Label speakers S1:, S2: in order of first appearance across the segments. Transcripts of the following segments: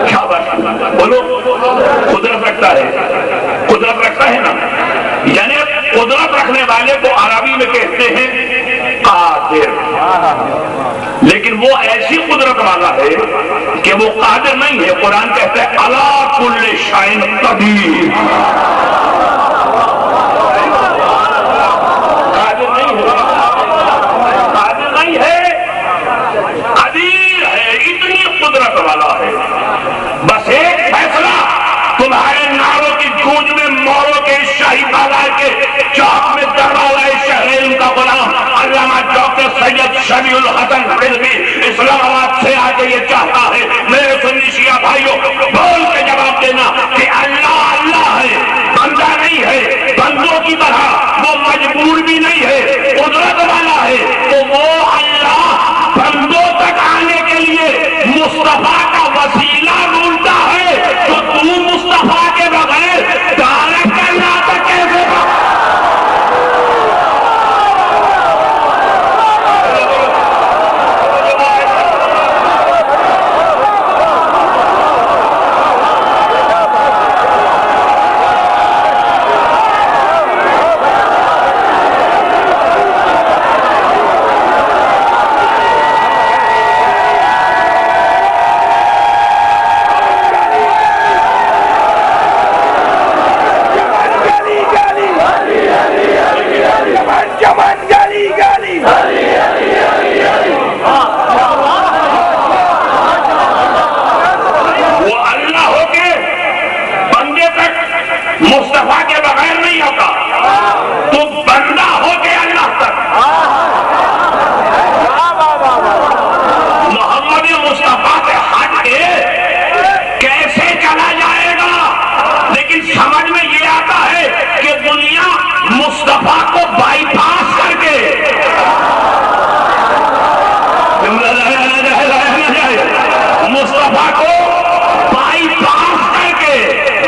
S1: کیا بات بولو، قدرت رکھتا ہے، قدرت رکھتا ہے نا، یعنی قدرت رکھنے والے کو عربی میں کہتے ہیں قادر، لیکن وہ ایسی قدرت والا ہے کہ وہ قادر نہیں ہے. قرآن کہتا ہے علی کل شیء قدیر، قادر نہیں ہے، قادر نہیں ہے، قدیر ہے، اتنی قدرت والا ہے. بس ایک فیصلہ تمہارے ناروں کی گونج میں موروں کے شاہی بازار کے چوک میں دروازہ شہر علم کا غلام علامہ ڈاکٹر سید شفیع الحسن رضوی اسلام آباد سے آ کے یہ چاہتا ہے میرے سنی شیعہ بھائیوں بول کے جواب دینا کہ اللہ اللہ ہے، بندہ نہیں ہے، بندوں کی طرح وہ مجبور بھی نہیں ہے، قدرت والا ہے. تو وہ اللہ بندوں تک آنے کے لیے مصطفیٰ کا وسیلہ ڈھونڈتا ہے، تو تم مصطفیٰ کے بغیر ڈائریکٹ اللہ تک کیسے مصطفیٰ کے بغیر نہیں ہوتا، تو بندہ ہو کے اللہ تک. محمد مصطفیٰ سے ہٹ کے کیسے چلا جائے گا؟ لیکن سمجھ میں یہ آتا ہے کہ دنیا مصطفیٰ کو بائی پاس کر کے مصطفیٰ کو بائی پاس کر کے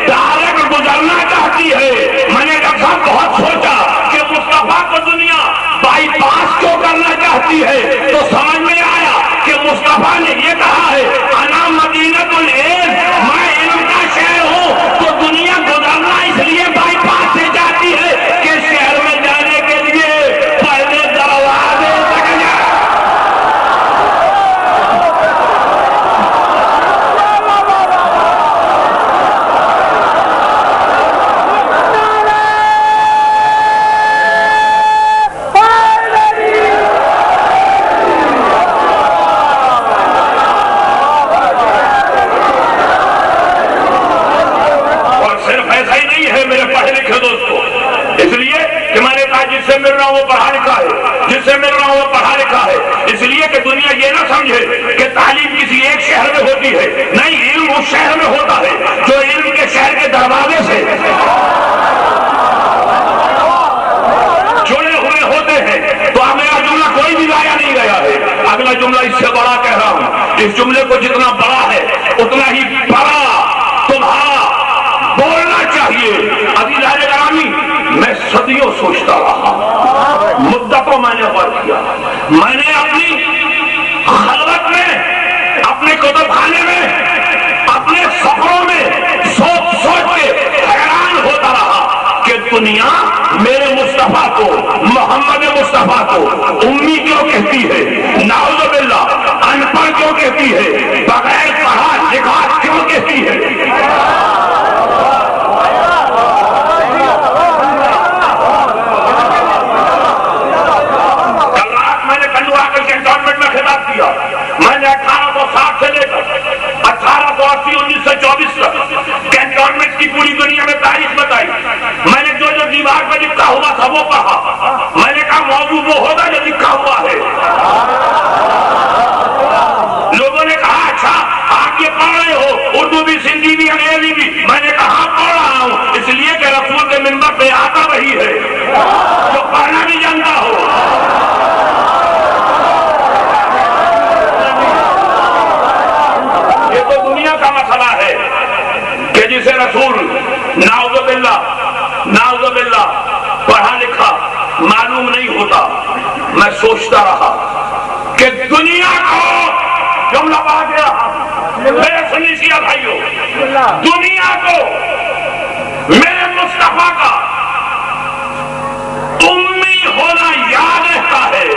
S1: ڈائریکٹ گزرنا چاہتی ہے. میں نے ڈاکٹر صاحب بہت سوچا کہ مصطفیٰ کو دنیا بائی پاس کیوں کرنا چاہتی ہے، تو سمجھ میں آیا کہ مصطفیٰ نے یہ کہا ہے انا مدینۃ العلم، میں علم کا شہر ہوں، تو دنیا گزرنا اس لیے بائی پاس سے جاتی ہے کہ شہر میں جانے کے لیے پہلے دروازے تک جائے. جس سے مل رہا ہوں وہ پڑھا لکھا ہے، جس سے مل رہا ہوں وہ پڑھا لکھا ہے، اس لیے کہ دنیا یہ نہ سمجھے کہ تعلیم کسی ایک شہر میں ہوتی ہے، نہیں، علم اس شہر میں ہوتا ہے جو علم کے شہر کے دروازے سے جڑے ہوئے ہوتے ہیں. تو اب میرا جملہ کوئی بھی لایا نہیں گیا ہے، اگلا جملہ اس سے بڑا کہہ رہا ہوں. اس جملے کو جتنا بڑا ہے اتنا ہی بڑا تمہارا بولنا چاہیے. عزیزان گرامی، میں صدیوں سوچتا رہا، مدتوں میں نے غور کیا، میں نے اپنی خلوت میں، اپنے کتب خانے میں، اپنے سفروں میں سوچ سوچ کے حیران ہوتا رہا کہ دنیا میرے مصطفیٰ کو، محمد مصطفیٰ کو امی کیوں کہتی ہے، نعوذ باللہ ان پڑھ کیوں کہتی ہے، بغیر پڑھا لکھا کیوں کہتی ہے. میں نے 1860 سے لے کر 1880 1924 تک کینٹونمنٹ کی پوری دنیا میں تاریخ بتائی. میں نے جو جو دیوار پہ لکھا ہوا تھا وہ پڑھا. میں نے کہا موضوع وہ ہوگا جو لکھا ہوا ہے. لوگوں نے کہا اچھا آپ یہ پڑھ رہے ہو اردو بھی، سندھی بھی، انگریزی بھی. میں نے کہا پڑھ رہا ہوں اس لیے کہ رسول کے منبر پہ آتا وہی ہے جو پڑھنا بھی جانتا ہو. یہ تو دنیا کا مسئلہ ہے کہ جسے رسول نعوذ باللہ پڑھا لکھا معلوم نہیں ہوتا. میں سوچتا رہا کہ دنیا کو جملہ پا گیا، سنی شیعہ بھائیوں، دنیا کو میرے مصطفیٰ کا امی ہونا یاد رہتا ہے۔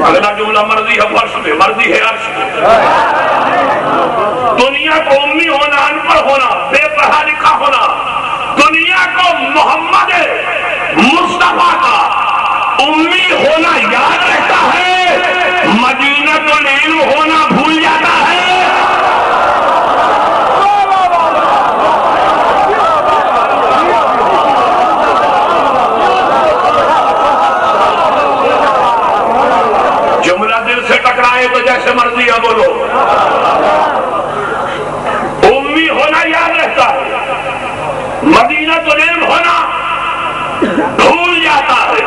S1: اگلا جملہ مرضی ہے فرش میں، مرضی ہے عرش میں۔ دنیا کو امی ہونا، ان پڑھ ہونا، بے پڑھا لکھا ہونا، دنیا کو محمد مصطفیٰ کا امی ہونا یاد رہتا ہے، مدینہ العلم ہونا بھول جاتا ہے۔ جملہ دل سے ٹکرائے تو جیسے مرضی ہے بولو۔ امی ہونا یاد رہتا ہے، مدینہ العلم ہونا بھول جاتا ہے۔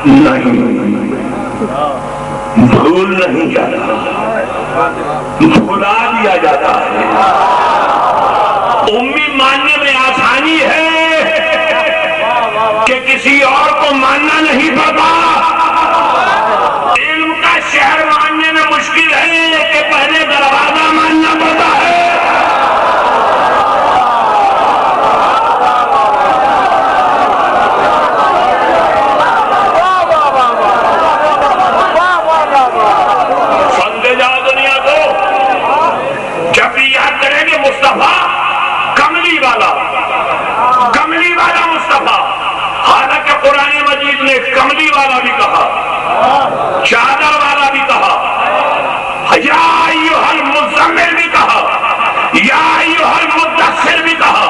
S1: نہیں، بھول نہیں جاتا، بھلا دیا جاتا ہے۔ امی ماننے میں آسانی ہے کہ کسی اور کو ماننا نہیں پڑتا۔ علم کا شہر ماننے میں مشکل ہے کہ پہلے دروازہ ماننا پڑتا ہے۔ سنتے جاؤ دنیا کو، جب بھی یاد کریں گے مصطفیٰ کملی والا، کملی والا مصطفیٰ۔ حالانکہ قرآن مجید نے کملی والا بھی کہا، چادر والا بھی کہا، یا ایھا المزمل بھی کہا، یا ایھا المدثر بھی کہا،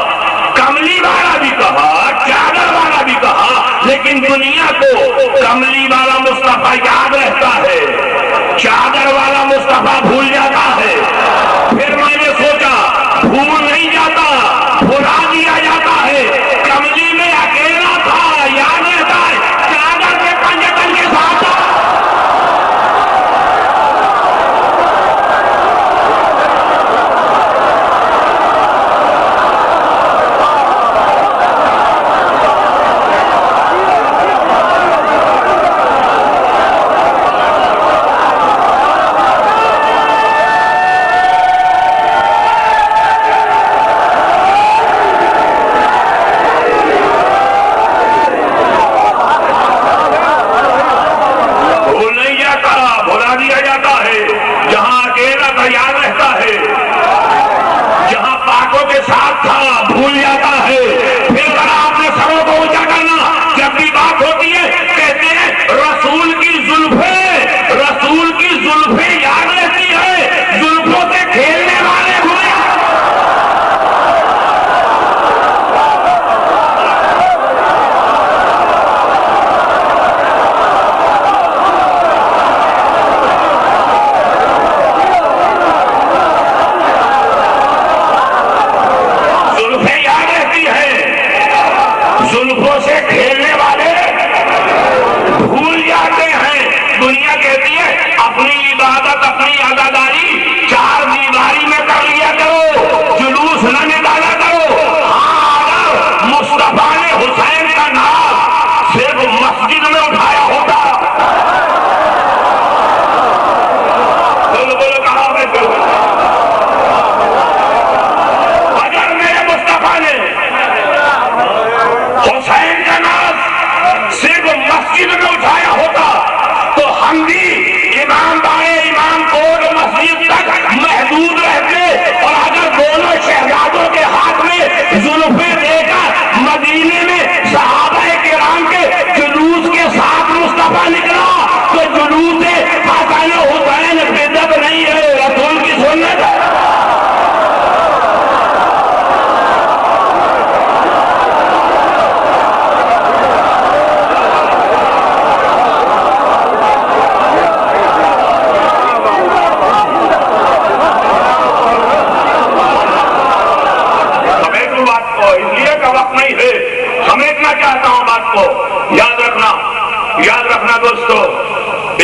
S1: کملی والا بھی کہا، چادر والا بھی کہا، لیکن دنیا کو کملی والا مصطفیٰ یاد رہتا ہے، چادر والا مصطفیٰ بھول جاتا ہے۔ پھر میں نے سوچا بھول نہیں جاتا، بھلا دیا جاتا ہے۔ کملی میں اکیلا تھا، یاد رہتا ہے، چادر کے پنجتن کے ساتھ تھا۔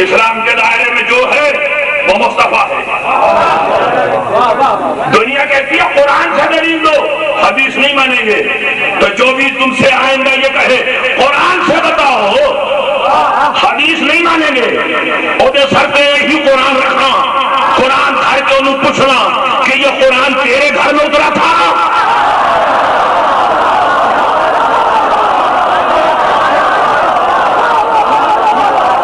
S1: اسلام کے دائرے میں جو ہے وہ مصطفیٰ ہے۔ دنیا کہتی ہے قرآن سے دلیل دو، حدیث نہیں مانیں گے، تو جو بھی تم سے آئندہ یہ کہے قرآن سے بتاؤ حدیث نہیں مانیں گے وہ سر پہ ہی قرآن رکھنا، قرآن گھر کے انہوں پوچھنا کہ یہ قرآن تیرے گھر میں اترا تھا؟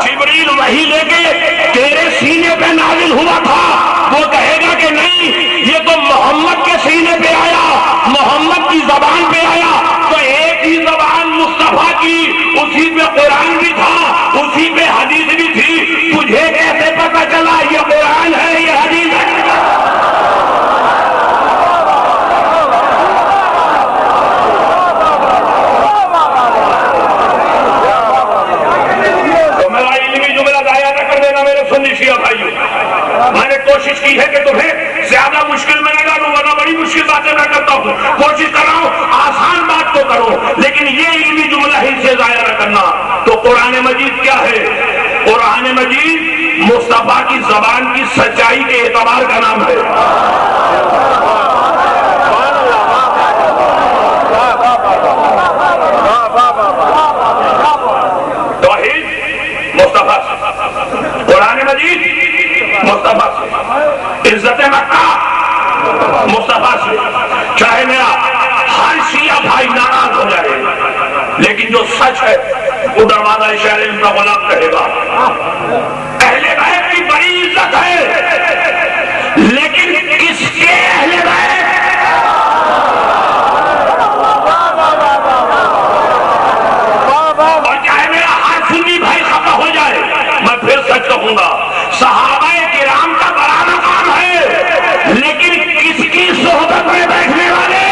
S1: جبریل وحی لے کے تیرے سینے پہ نازل ہوا تھا؟ وہ کہے گا کہ نہیں، یہ تو محمد کے سینے پہ آیا، محمد کی زبان پہ آیا۔ تو ایک ہی زبان مصطفیٰ کی، اسی پہ قرآن بھی تھا، اسی پہ حدیث بھی تھی، تجھے کیسے پتہ چلا یہ قرآن ہے یہ حدیث ہے؟ تو میرا علمی جملہ ضائع نہ کر دینا میرے سنی شیعہ بھائیوں، میں نے کوشش کی ہے کہ تمہیں زیادہ مشکل میں نہ ڈالوں، ورنہ بڑی مشکل باتیں میں کرتا ہوں، کوشش کر رہا ہوں آسان بات تو کرو، لیکن یہ علمی جملہ ہی سے ضائع نہ کرنا۔ تو قرآن مجید کیا ہے؟ قرآن مجید مصطفیٰ کی زبان کی سچائی کے اعتبار کا نام ہے۔ توحید مصطفیٰ سے، قرآن مجید مصطفیٰ سے، عزت مکہ مصطفیٰ سے۔ چاہے میرا ہر شیعہ بھائی ناراض ہو جائے، لیکن جو سچ ہے وہ دروازہ شہر ان کا غلام کہے گا۔ اہل بیت کی بڑی عزت ہے، لیکن کس کے اہل بیت؟ اور چاہے میرا ہر سنی بھائی خفا ہو جائے، میں پھر سچ کہوں گا، صحابہ کرام کا بڑا مقام ہے، لیکن کس کی صحبت میں بیٹھنے والے؟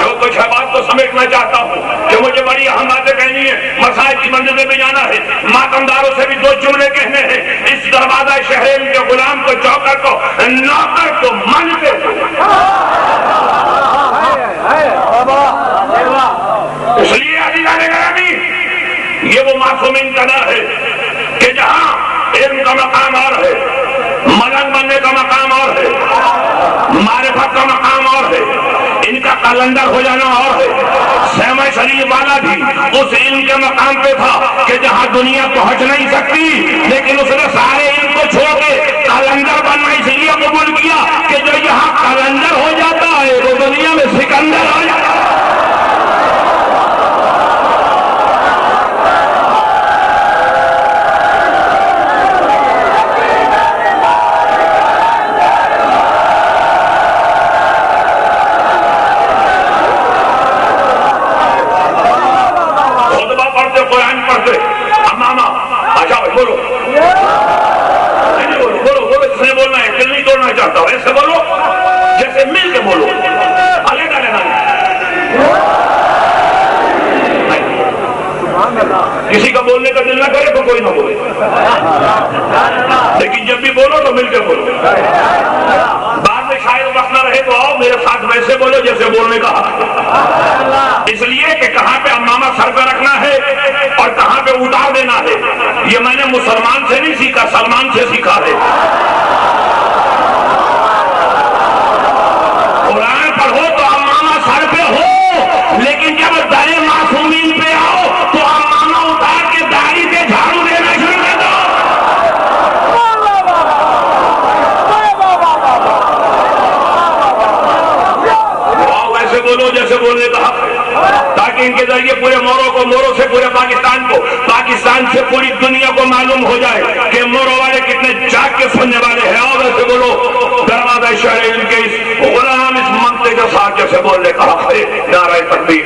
S1: جو کچھ ہے بات کو سمیٹنا چاہتا ہوں کہ مجھے بڑی اہم باتیں کہنی ہے، مسائل کی منزل میں جانا ہے، ماتمداروں سے بھی دو جملے کہنے ہیں۔ اس دروازہ شہر کے غلام کو، چوکر کو، نوکر کو مانتے ہو، اس لیے عزیزان گرامی یہ وہ معصومین کا در ہے کہ جہاں علم کا مقام اور ہے، ملنگ بننے کا مقام اور ہے، معرفت کا مقام اور ہے، ان کا قلندر ہو جانا اور ہے۔ سیمہ شریف والا بھی اس علم کے مقام پہ تھا کہ جہاں دنیا پہنچ نہیں سکتی، لیکن اس نے سارے علم کو چھوڑ کے قلندر بننا اس لیے قبول کیا کہ جو یہاں قلندر ہو جاتا ہے وہ دنیا میں سکندر ہو جاتا ہے۔ قرآن پڑھتے امامہ اچھا بھائی بولو، نہیں بولو بولو بولو، جس نے بولنا ہے دل نہیں توڑنا چاہتا ہوں، ایسے بولو جیسے مل کے بولو، علیحدہ لینا کسی کا بولنے کا دل نہ کرے تو کوئی نہ بولے، لیکن جب بھی بولو تو مل کے بولو۔ بعد میں شاید وقت نہ رہے تو آؤ میرے ساتھ ویسے بولو جیسے بولنے کا حق، اس لیے کہ کہاں پہ امامہ سر پہ رکھنا ہے اور کہاں پہ اتار دینا ہے یہ میں نے مسلمان سے نہیں سیکھا، سلمان سے سیکھا ہے۔ قرآن پڑھو تو امامہ سر پہ ہو، لیکن جب در معصومین پہ آؤ تو امامہ اتار کے داڑھی پہ جھاڑو دینا شروع کر دو۔ ویسے بولو جیسے بولنے کا حق ہے، تاکہ ان کے ذریعے پورے موروں کو، موروں سے پورے پاکستان کو، پاکستان سے پوری دنیا کو معلوم ہو جائے کہ موروں والے کتنے جاگ کے سننے والے ہیں۔ اور ویسے بولو دروازہ شہر ان کے اس غلام اس منطقے کے ساتھ جیسے بولنے کا حق ہے۔ نعرہ تکبیر۔